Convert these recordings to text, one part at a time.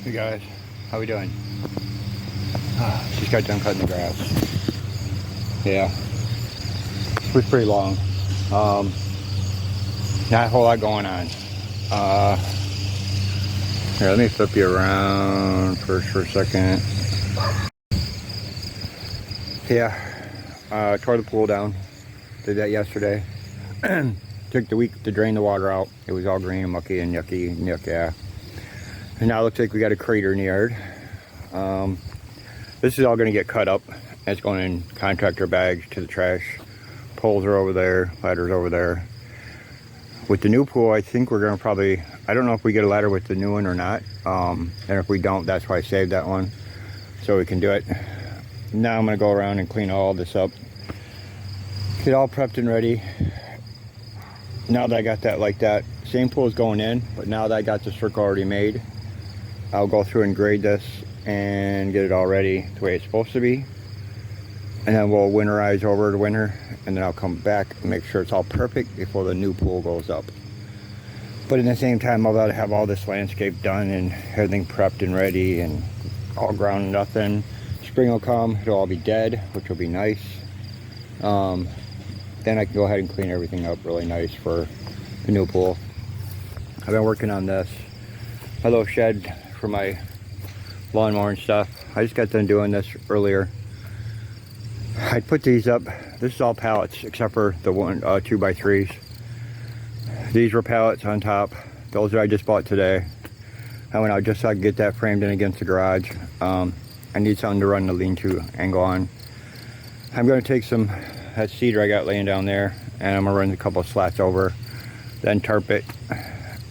Hey guys, how we doing? Just got done cutting the grass. Yeah, it was pretty long. Not a whole lot going on. Here, let me flip you around first for a second. Yeah, tore the pool down. Did that yesterday. Took the week to drain the water out. It was all green and mucky and yucky and yuck, yeah. And now it looks like we got a crater in the yard. This is all going to get cut up. It's going in contractor bags to the trash. Poles are over there, ladders over there. With the new pool, I think we're going to probably, I don't know if we get a ladder with the new one or not. And if we don't, that's why I saved that one, so we can do it. Now I'm going to go around and clean all this up. Get all prepped and ready. Now that I got that like that, same pool is going in, but now that I got the circle already made, I'll go through and grade this and get it all ready the way it's supposed to be. And then we'll winterize over the winter, and then I'll come back and make sure it's all perfect before the new pool goes up. But in the same time, I'll gotta have all this landscape done and everything prepped and ready and all ground nothing. Spring will come, it'll all be dead, which will be nice. Then I can go ahead and clean everything up really nice for the new pool. I've been working on this, my little shed for my lawnmower and stuff. I just got done doing this earlier. I put these up. This is all pallets except for the 2x3s. These were pallets on top. Those that I just bought today. I went out just so I could get that framed in against the garage. I need something to run the lean-to angle on. I'm going to take some that cedar I got laying down there, and I'm gonna run a couple of slats over, then tarp it.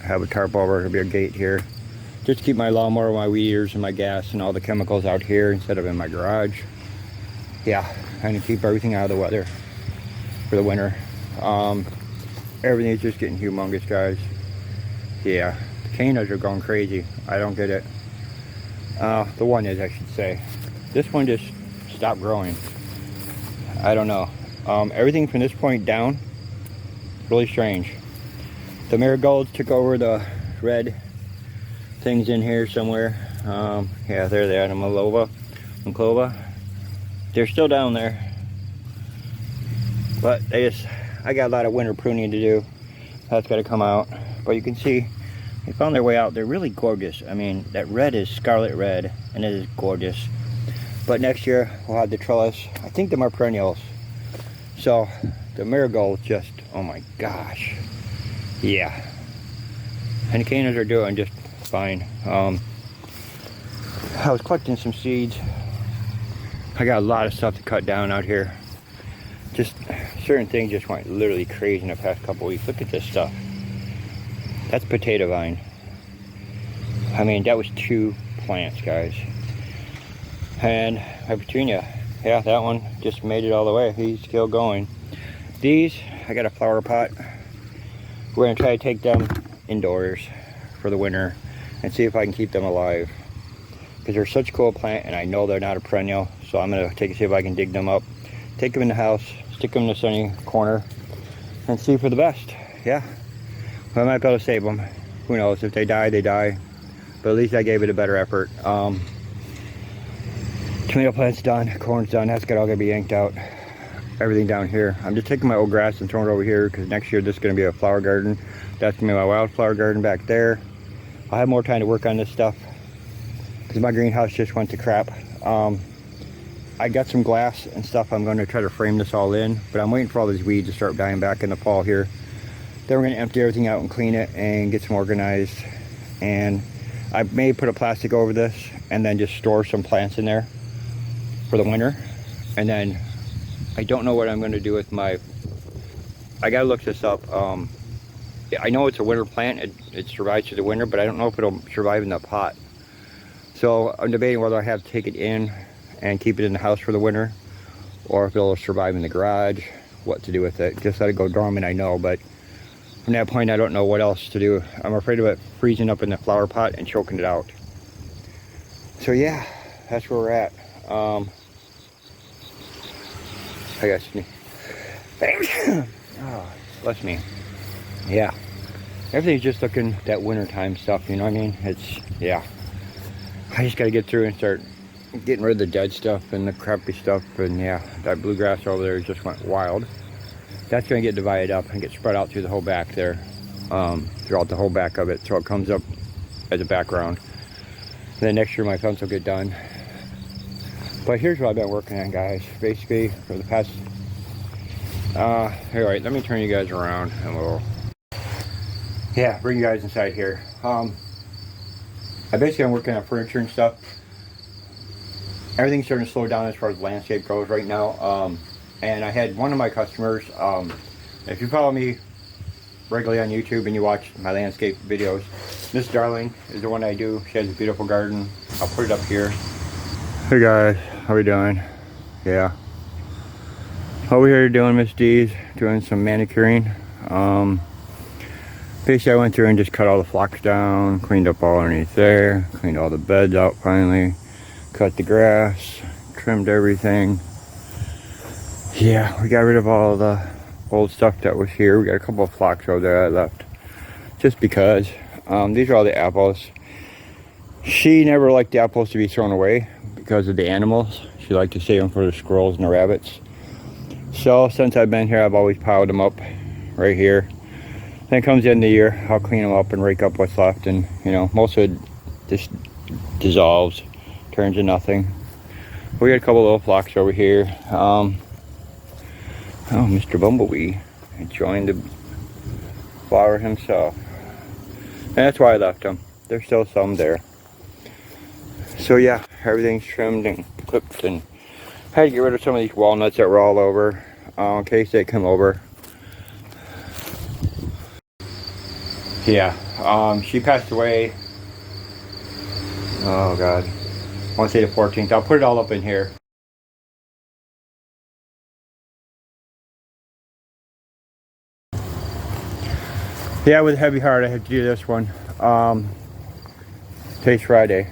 Have a tarp over. It'll be a gate here, just to keep my lawnmower, my weed eaters, and my gas and all the chemicals out here instead of in my garage. Yeah, and to keep everything out of the weather for the winter. Everything's just getting humongous, guys. Yeah, the cannas are going crazy. I don't get it. The one is, I should say. This one just stopped growing. I don't know. Everything from this point down, really strange. The marigolds took over the red things in here somewhere. Yeah, there they are, the Maclova. They're still down there. But I got a lot of winter pruning to do. That's got to come out. But you can see, they found their way out. They're really gorgeous. I mean, that red is scarlet red, and it is gorgeous. But next year, we'll have the trellis. I think they're more perennials. So, the marigolds just, oh my gosh. Yeah. And the cannas are doing just fine. I was collecting some seeds. I got a lot of stuff to cut down out here. Just, certain things just went literally crazy in the past couple weeks. Look at this stuff. That's potato vine. I mean, that was 2 plants, guys. And my petunia, yeah, that one just made it all the way. He's still going. These, I got a flower pot. We're gonna try to take them indoors for the winter and see if I can keep them alive, because they're such a cool plant, and I know they're not a perennial. So I'm gonna see if I can dig them up, take them in the house, stick them in the sunny corner, and see for the best. Yeah, well, I might be able to save them. Who knows? If they die, they die. But at least I gave it a better effort. Tomato plant's done, corn's done. That's all gonna be yanked out. Everything down here. I'm just taking my old grass and throwing it over here, because next year this is gonna be a flower garden. That's gonna be my wildflower garden back there. I'll have more time to work on this stuff, because my greenhouse just went to crap. I got some glass and stuff. I'm going to try to frame this all in, but I'm waiting for all these weeds to start dying back in the fall here. Then we're going to empty everything out and clean it and get some organized. And I may put a plastic over this and then just store some plants in there for the winter. And then I don't know what I'm going to do with my, I got to look this up. I know it's a winter plant. It survives through the winter, but I don't know if it'll survive in the pot. So I'm debating whether I have to take it in and keep it in the house for the winter, or if it'll survive in the garage, what to do with it. Just let it go dormant, I know, but from that point I don't know what else to do. I'm afraid of it freezing up in the flower pot and choking it out. So yeah, that's where we're at. I guess oh, bless me. Yeah, everything's just looking that wintertime stuff, you know what I mean? It's, yeah. I just gotta get through and start getting rid of the dead stuff and the crappy stuff. And yeah, that bluegrass over there just went wild. That's gonna get divided up and get spread out through the whole back there, throughout the whole back of it, so it comes up as a background. And then next year my fence will get done. But here's what I've been working on, guys. Basically, for the past, alright, let me turn you guys around and we'll, yeah, bring you guys inside here. I basically am working on furniture and stuff. Everything's starting to slow down as far as landscape goes right now. And I had one of my customers, if you follow me regularly on YouTube and you watch my landscape videos, Miss Darling is the one I do. She has a beautiful garden. I'll put it up here. Hey guys, how we doing? Yeah. Over here doing Miss D's, doing some manicuring. Basically I went through and just cut all the phlox down, cleaned up all underneath there, cleaned all the beds out finally, cut the grass, trimmed everything. Yeah, we got rid of all the old stuff that was here. We got a couple of phlox over there I left just because. These are all the apples. She never liked the apples to be thrown away because of the animals. She liked to save them for the squirrels and the rabbits. So since I've been here, I've always piled them up right here. Then comes the end of the year, I'll clean them up and rake up what's left, and you know, most of it just dissolves, turns to nothing. We got a couple little phlox over here. Oh, Mr. Bumblebee enjoying the flower himself. And that's why I left them. There's still some there. So yeah, everything's trimmed and clipped, and I had to get rid of some of these walnuts that were all over in case they come over. Yeah, she passed away, oh god, I want to say the 14th. I'll put it all up in here. Yeah, with a heavy heart I had to do this one. Today's Friday.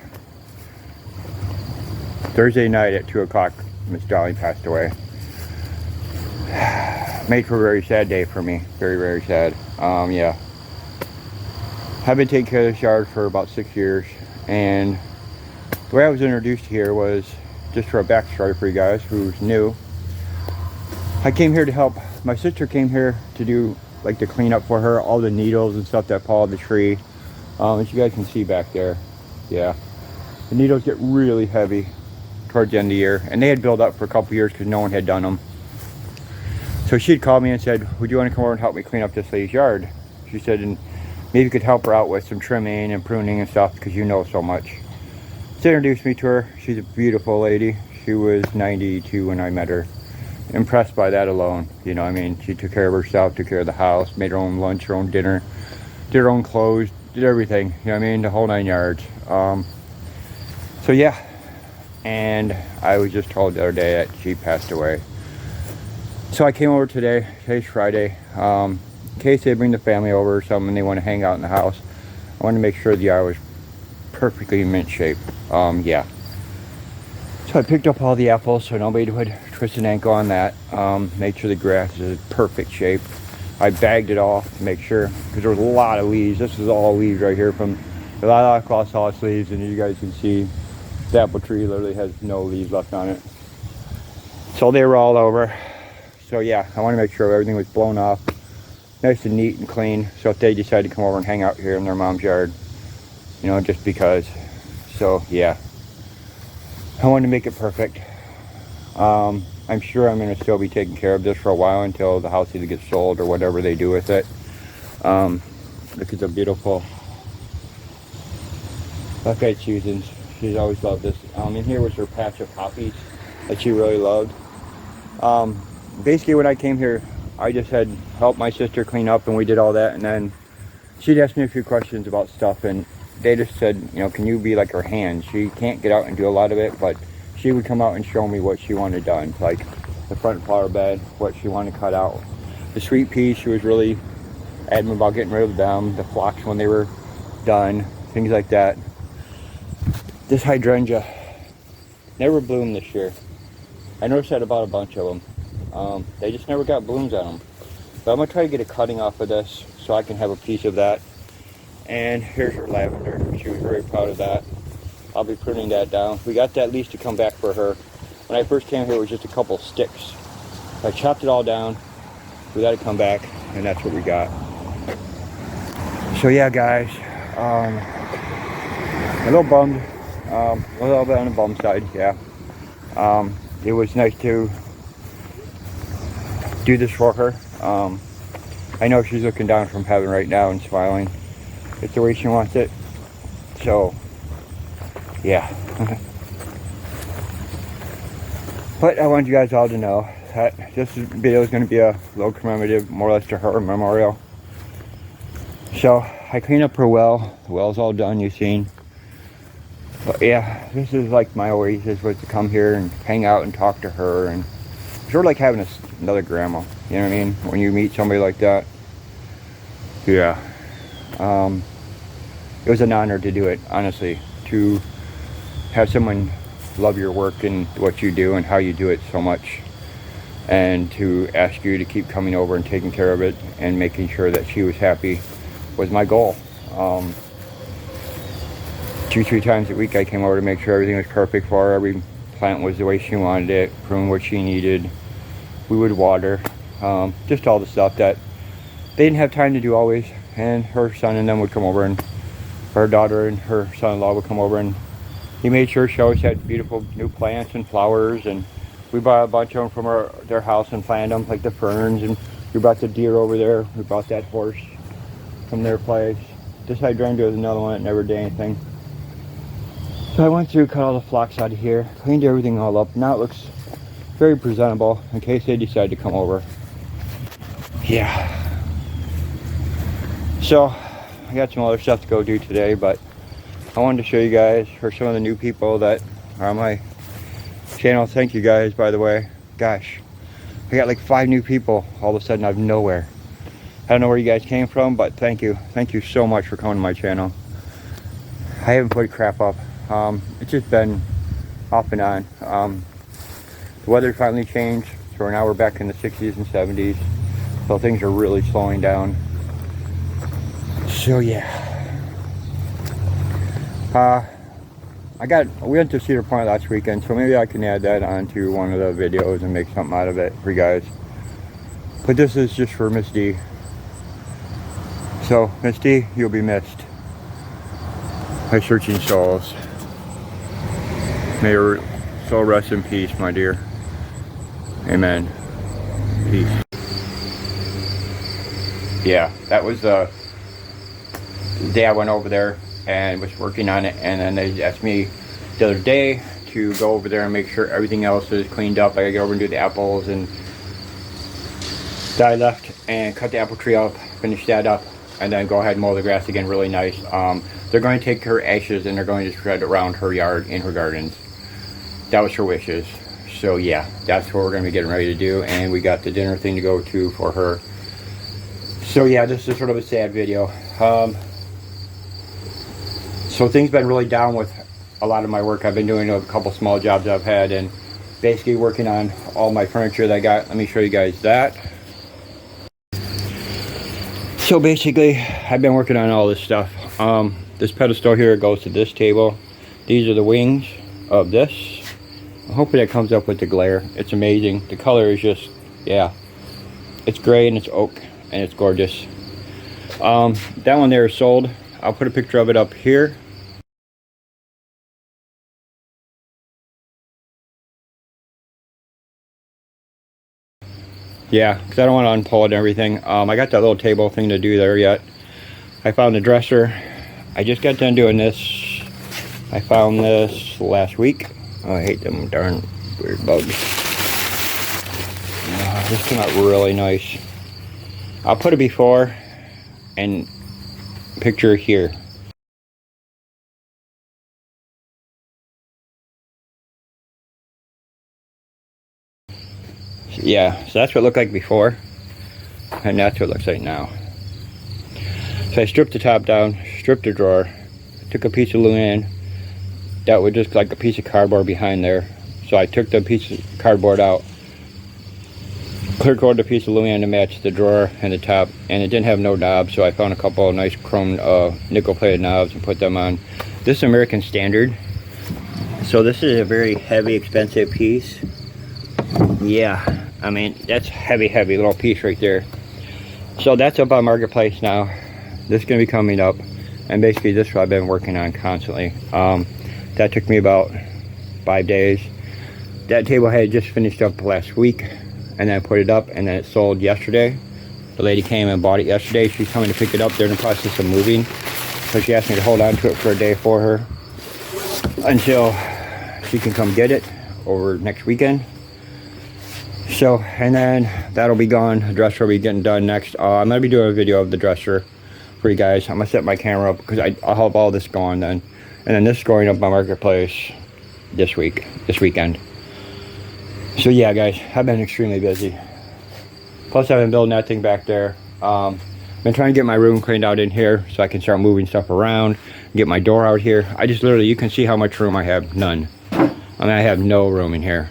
Thursday night at 2 o'clock, Miss Dolly passed away. Made for a very sad day for me. Very, very sad. Yeah. I've been taking care of this yard for about 6 years, and the way I was introduced here was, just for a backstory for you guys who's new, I came here to help. My sister came here to do like the cleanup for her, all the needles and stuff that fall on the tree. As you guys can see back there, yeah, the needles get really heavy towards the end of the year, and they had built up for a couple years because no one had done them. So she'd called me and said, would you want to come over and help me clean up this lady's yard? She said, and maybe you could help her out with some trimming and pruning and stuff because you know so much. She introduced me to her. She's a beautiful lady. She was 92 when I met her. Impressed by that alone. You know, I mean, she took care of herself, took care of the house, made her own lunch, her own dinner, did her own clothes, did everything. You know what I mean? The whole 9 yards. So yeah, and I was just told the other day that she passed away. So I came over today. Today's Friday. In case they bring the family over or something and they want to hang out in the house, I wanted to make sure the yard was perfectly mint shape. Yeah. So I picked up all the apples so nobody would twist an ankle on that. Make sure the grass is in perfect shape. I bagged it all to make sure, because there was a lot of leaves. This is all leaves right here from a lot of Claus leaves, and you guys can see the apple tree literally has no leaves left on it. So they were all over. So yeah, I want to make sure everything was blown off, nice and neat and clean. So if they decide to come over and hang out here in their mom's yard, you know, just because. So yeah, I wanted to make it perfect. I'm sure I'm going to still be taking care of this for a while until the house either gets sold or whatever they do with it. Look at the beautiful buckeye Susans. She's always loved this. In here was her patch of poppies that she really loved. Basically when I came here, I just had helped my sister clean up and we did all that, and then she'd asked me a few questions about stuff, and they just said, you know, can you be like her hand? She can't get out and do a lot of it, but she would come out and show me what she wanted done, like the front flower bed, what she wanted cut out. The sweet peas, she was really adamant about getting rid of them, the phlox when they were done, things like that. This hydrangea never bloomed this year. I noticed that about a bunch of them. They just never got blooms on them. But I'm going to try to get a cutting off of this so I can have a piece of that. And here's her lavender. She was very proud of that. I'll be pruning that down. We got that lease to come back for her. When I first came here, it was just a couple sticks. I chopped it all down. We got to come back, and that's what we got. So yeah, guys, a little bummed. A little bit on the bum side, yeah. It was nice to do this for her. I know she's looking down from heaven right now and smiling. It's the way she wants it. So, yeah. But I want you guys all to know that this video is going to be a little commemorative, more or less to her memorial. So, I cleaned up her well. The well's all done, you've seen. But yeah, this is like my oasis, was to come here and hang out and talk to her. And sort of like having another grandma. You know what I mean? When you meet somebody like that. Yeah. It was an honor to do it, honestly. To have someone love your work and what you do and how you do it so much. And to ask you to keep coming over and taking care of it and making sure that she was happy was my goal. 2-3 times a week I came over to make sure everything was perfect for her. Every plant was the way she wanted it, prune what she needed. We would water, just all the stuff that they didn't have time to do always. And her son and them would come over, and her daughter and her son-in-law would come over, and he made sure she always had beautiful new plants and flowers. And we bought a bunch of them from their house and planted them, like the ferns. And we brought the deer over there. We bought that horse from their place. This hydrangea was another one that never did anything. So I went through, cut all the phlox out of here, cleaned everything all up. Now it looks very presentable in case they decide to come over. Yeah. So I got some other stuff to go do today, but I wanted to show you guys for some of the new people that are on my channel. Thank you guys, by the way. Gosh, I got like 5 new people all of a sudden out of nowhere. I don't know where you guys came from, but thank you. Thank you so much for coming to my channel. I haven't put crap up. It's just been off and on. The weather finally changed, so now we're back in the 60s and 70s. So things are really slowing down. So yeah. We went to Cedar Point last weekend, so maybe I can add that onto one of the videos and make something out of it for you guys. But this is just for Miss D. So, Miss D, you'll be missed. My searching souls. May your soul rest in peace, my dear. Amen. Peace. Yeah, that was the day I went over there and was working on it, and then they asked me the other day to go over there and make sure everything else is cleaned up. I gotta go over and do the apples, and so I left and cut the apple tree up, finish that up, and then go ahead and mow the grass again really nice. They're going to take her ashes and they're going to spread around her yard in her gardens. That was her wishes. So yeah, that's what we're going to be getting ready to do, and we got the dinner thing to go to for her. So yeah, this is sort of a sad video. So things been really down with a lot of my work. I've been doing a couple small jobs I've had, and basically working on all my furniture that I got. Let me show you guys that. So basically, I've been working on all this stuff. This pedestal here goes to this table. These are the wings of this. Hopefully that comes up with the glare. It's amazing. The color is just, yeah. It's gray and it's oak and it's gorgeous. That one there is sold. I'll put a picture of it up here. Yeah, because I don't want to unpull it and everything. I got that little table thing to do there yet. I found the dresser. I just got done doing this. I found this last week. Oh, I hate them darn weird bugs. This came out really nice. I'll put a before and picture here. Yeah, so that's what it looked like before, and that's what it looks like now. So I stripped the top down, stripped the drawer, took a piece of luan that was just like a piece of cardboard behind there. So I took the piece of cardboard out, clear coated a piece of luan to match the drawer and the top, and it didn't have no knobs, so I found a couple of nice chrome nickel plated knobs and put them on. This is American Standard. So this is a very heavy, expensive piece. Yeah, I mean, that's heavy little piece right there. So that's up on Marketplace now. This is gonna be coming up. And basically this is what I've been working on constantly. That took me about 5 days. That table had just finished up last week, and then I put it up, and then it sold yesterday. The lady came and bought it yesterday. She's coming to pick it up. They're in the process of moving. So she asked me to hold on to it for a day for her until she can come get it over next weekend. So, and then that'll be gone. The dresser will be getting done next. I'm gonna be doing a video of the dresser for you guys. I'm gonna set my camera up because I'll have all this gone then. And then this is going up my Marketplace this weekend. So yeah, guys, I've been extremely busy. Plus I've been building that thing back there. Been trying to get my room cleaned out in here so I can start moving stuff around, get my door out here. I just literally, you can see how much room I have. None. I mean, I have no room in here.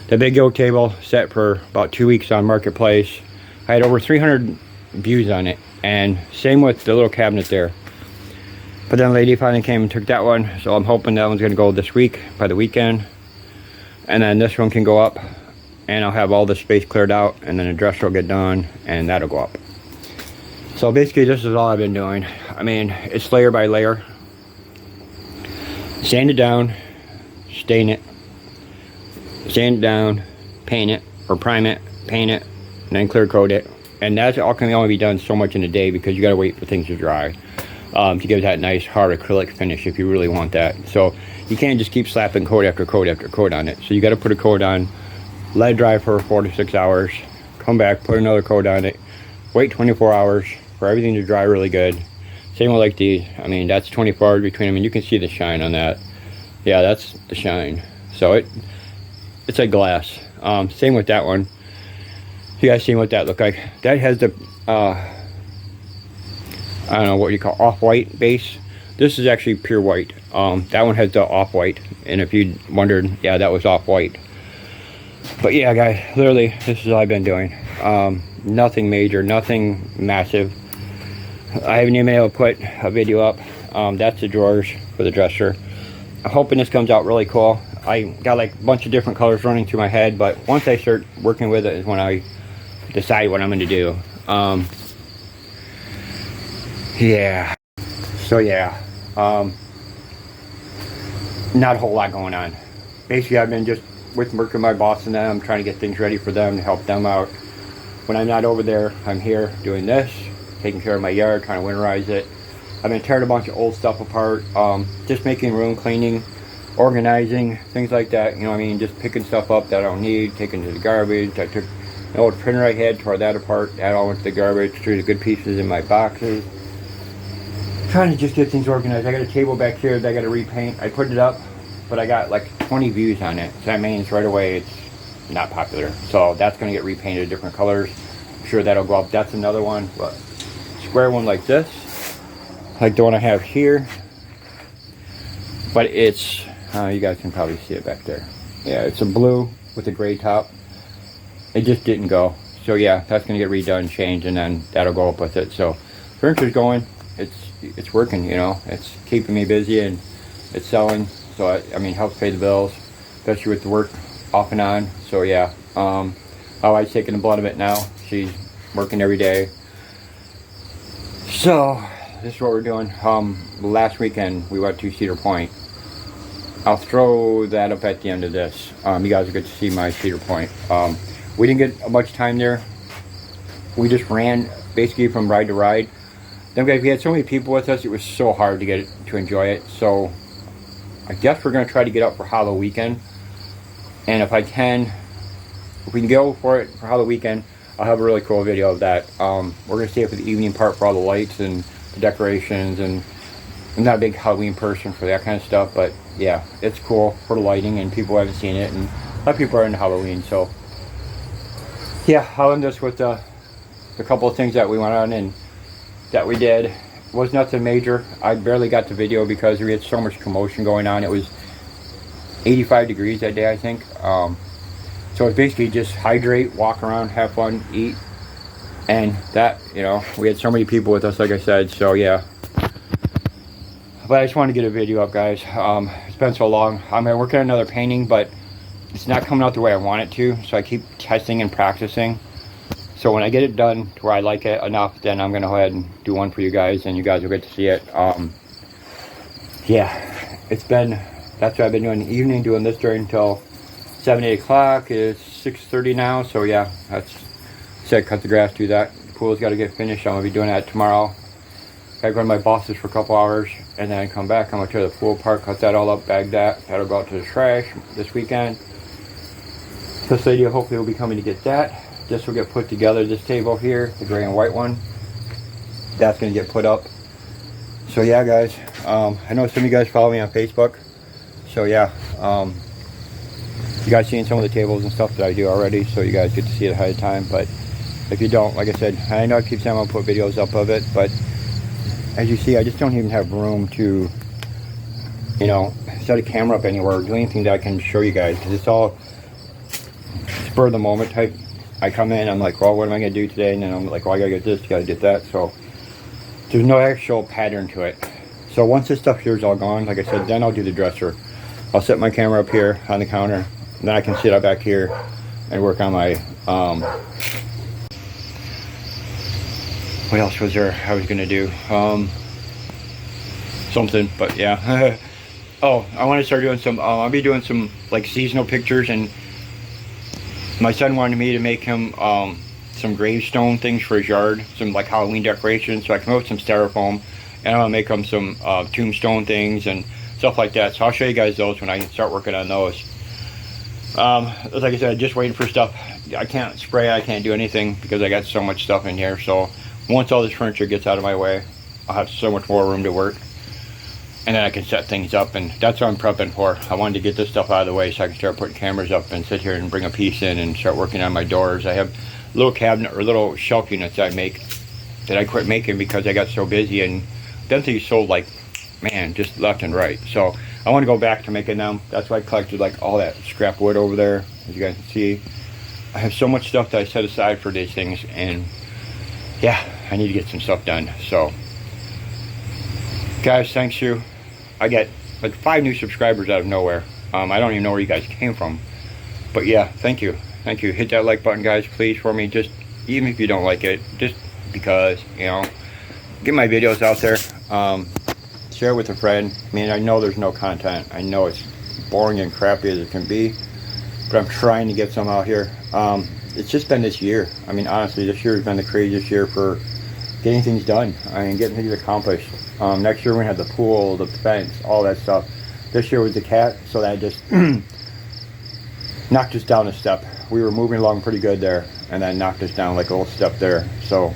The big oak table set for about 2 weeks on Marketplace. I had over 300 views on it, and same with the little cabinet there. But then a lady finally came and took that one, so I'm hoping that one's gonna go this week, by the weekend. And then this one can go up, and I'll have all the space cleared out, and then the dresser will get done, and that'll go up. So basically this is all I've been doing. I mean, it's layer by layer. Sand it down, stain it, sand it down, paint it, or prime it, paint it, and then clear coat it. And that's all can only be done so much in a day because you gotta wait for things to dry. To give that nice hard acrylic finish if you really want that. So you can't just keep slapping coat after coat after coat on it. So you got to put a coat on, let it dry for 4 to 6 hours, come back, put another coat on it, wait 24 hours for everything to dry really good. Same with like these. I mean, that's 24 hours between them, and you can see the shine on that. Yeah, that's the shine. So it's like glass. Same with that one. You guys seen what that look like? That has the I don't know what you call off-white base. This is actually pure white. That one has the off-white, and if you wondered, yeah, that was off-white. But yeah, guys, literally, this is all I've been doing. Nothing major, nothing massive. I haven't even been able to put a video up. That's the drawers for the dresser. I'm hoping this comes out really cool. I got like a bunch of different colors running through my head, but once I start working with it is when I decide what I'm going to do. Yeah, so yeah, not a whole lot going on. Basically, I've been just working my boss and them, trying to get things ready for them, to help them out. When I'm not over there, I'm here doing this, taking care of my yard, trying to winterize it. I've been tearing a bunch of old stuff apart, just making room, cleaning, organizing, things like that. You know what I mean? Just picking stuff up that I don't need, taking to the garbage. I took the old printer I had, tore that apart, that all went to the garbage, threw the good pieces in my boxes. Trying to just get things organized. I got a table back here that I got to repaint. I put it up, but I got like 20 views on it. So that means right away it's not popular. So that's going to get repainted different colors. I'm sure that'll go up. That's another one, but square one like this, like the one I have here. But it's, you guys can probably see it back there. Yeah, it's a blue with a gray top. It just didn't go. So yeah, that's going to get redone, changed, and then that'll go up with it. So furniture's going. It's working, you know. It's keeping me busy and it's selling. So I mean, helps pay the bills, especially with the work off and on. So yeah, my wife's taking the blood of it now. She's working every day. So this is what we're doing. Last weekend we went to Cedar Point. I'll throw that up at the end of this. You guys will get to see my Cedar Point. We didn't get much time there. We just ran basically from ride to ride. Then guys, we had so many people with us, it was so hard to enjoy it. So I guess we're gonna try to get up for Halloween weekend. And if we can go for it for Halloween weekend, I'll have a really cool video of that. We're gonna stay for the evening part for all the lights and the decorations, and I'm not a big Halloween person for that kind of stuff, but yeah, it's cool for the lighting and people haven't seen it, and a lot of people are into Halloween. So yeah, I'll end this with a couple of things that we went on and that we did. It was nothing major. I barely got the video because we had so much commotion going on. It was 85 degrees that day, I think. So it's basically just hydrate, walk around, have fun, eat, and that, you know, we had so many people with us, like I said. So yeah, but I just wanted to get a video up, guys. It's been so long. I'm working on another painting, but it's not coming out the way I want it to, so I keep testing and practicing. So when I get it done to where I like it enough, then I'm gonna go ahead and do one for you guys, and you guys will get to see it. Yeah, that's what I've been doing in the evening, doing this during until 7, 8 o'clock. It's 6:30 now, so yeah, that's said, cut the grass, do that. The pool's got to get finished. I'm gonna be doing that tomorrow. Gotta go to my boss's for a couple hours, and then come back. I'm gonna go to the pool park, cut that all up, bag that. That'll go out to the trash this weekend. This lady hopefully will be coming to get that. This will get put together. This table here, the gray and white one, that's gonna get put up. So yeah, guys, I know some of you guys follow me on Facebook. So yeah, you guys seen some of the tables and stuff that I do already, so you guys get to see it ahead of time. But if you don't, like I said, I know I keep saying I'm gonna put videos up of it, but as you see, I just don't even have room to, you know, set a camera up anywhere or do anything that I can show you guys, because it's all spur of the moment type. I come in, I'm like, well, what am I gonna do today? And then I'm like, well, I gotta get this, gotta get that. So there's no actual pattern to it. So once this stuff here is all gone, like I said, then I'll do the dresser. I'll set my camera up here on the counter, and then I can sit up back here and work on my, what else was there I was gonna do? Something, but yeah. Oh, I want to start doing some, I'll be doing some like seasonal pictures, and my son wanted me to make him some gravestone things for his yard, some like Halloween decorations. So I came up with some styrofoam, and I'm gonna make him some tombstone things and stuff like that. So I'll show you guys those when I start working on those. Like I said, just waiting for stuff. I can't spray, I can't do anything because I got so much stuff in here. So once all this furniture gets out of my way, I'll have so much more room to work, and then I can set things up, and that's what I'm prepping for. I wanted to get this stuff out of the way so I can start putting cameras up and sit here and bring a piece in and start working on my doors. I have little cabinet or little shelf units I make that I quit making because I got so busy, and them things sold like, man, just left and right. So I want to go back to making them. That's why I collected like all that scrap wood over there, as you guys can see. I have so much stuff that I set aside for these things, and yeah, I need to get some stuff done. So guys, thanks you. I get like 5 new subscribers out of nowhere. I don't even know where you guys came from, but yeah, thank you. Hit that like button, guys, please, for me. Just even if you don't like it, just because, you know, get my videos out there. Share it with a friend. I mean, I know there's no content. I know it's boring and crappy as it can be, but I'm trying to get some out here. It's just been this year. I mean, honestly, this year has been the craziest year for getting things done. I mean, getting things accomplished. Next year we're gonna have the pool, the fence, all that stuff. This year was the cat, so that just knocked us down a step. We were moving along pretty good there, and then knocked us down like a little step there. So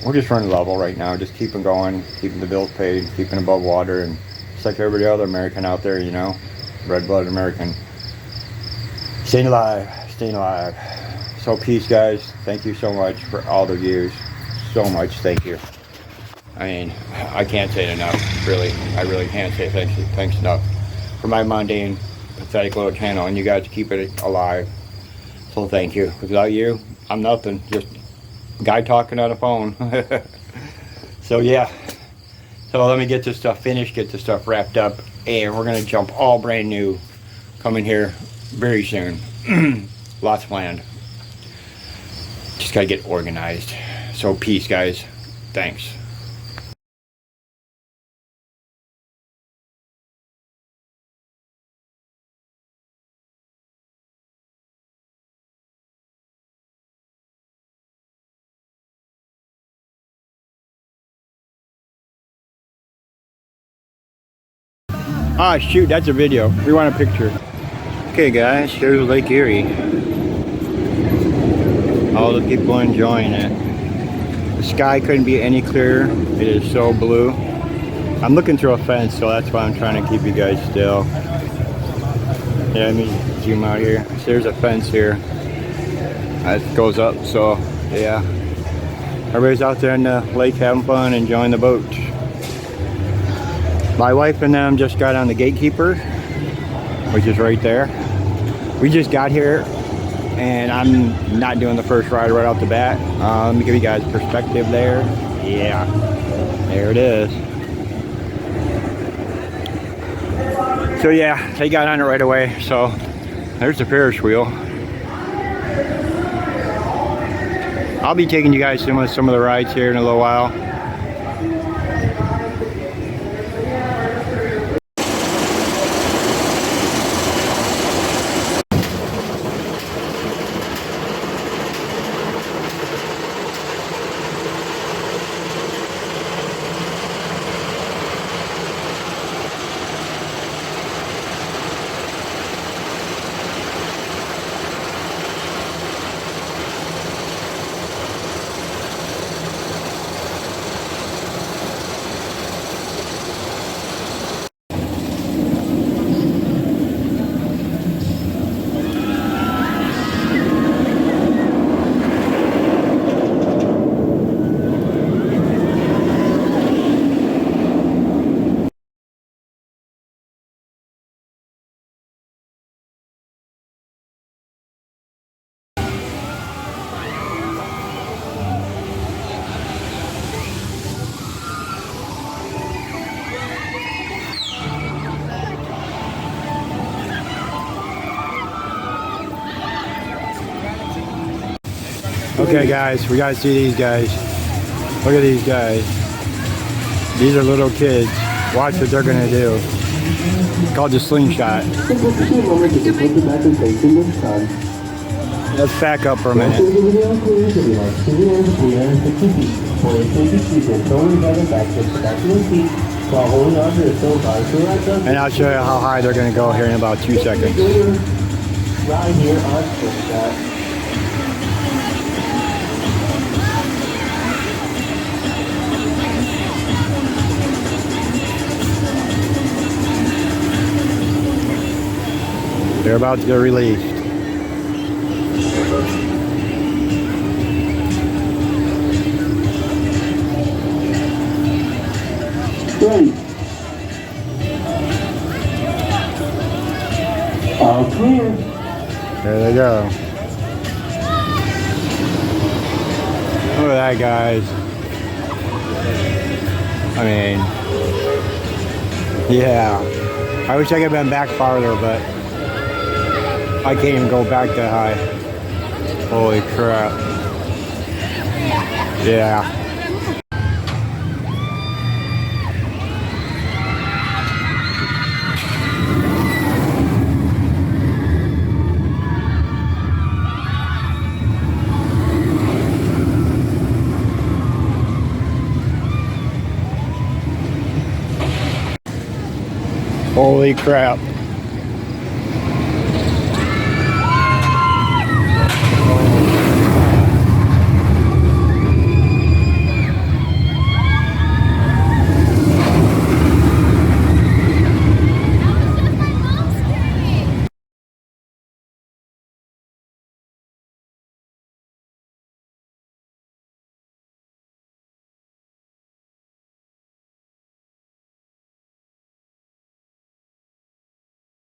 we're just running level right now, just keeping going, keeping the bills paid, keeping above water, and just like everybody other American out there, you know, red-blooded American. Staying alive, staying alive. So peace, guys. Thank you so much for all the views. So much, thank you. I mean, I can't say it enough, really. I really can't say thanks enough for my mundane, pathetic little channel, and you guys keep it alive. So thank you. Without you, I'm nothing. Just a guy talking on a phone. So yeah. So let me get this stuff finished, get this stuff wrapped up, and we're gonna jump all brand new coming here very soon. Lots planned. Just gotta get organized. So peace, guys. Thanks. Ah, shoot, that's a video. We want a picture. Okay, guys, here's Lake Erie. All the people enjoying it. The sky couldn't be any clearer. It is so blue. I'm looking through a fence, so that's why I'm trying to keep you guys still. Yeah, let me zoom out here. So there's a fence here that goes up, so yeah. Everybody's out there in the lake having fun, enjoying the boat. My wife and them just got on the Gatekeeper, which is right there. We just got here, and I'm not doing the first ride right off the bat. Let me give you guys perspective there. Yeah, there it is. So yeah, they got on it right away. So there's the Ferris wheel. I'll be taking you guys to some of the rides here in a little while. Okay guys, we gotta see these guys. Look at these guys. These are little kids. Watch what they're gonna do. It's called the slingshot. Let's back up for a minute. And I'll show you how high they're gonna go here in about 2 seconds. Right here on slingshot. They're about to get released. Ready. All clear. There they go. Look at that, guys. I mean, yeah. I wish I could have been back farther, but I can't even go back that high. Holy crap. Yeah. Holy crap.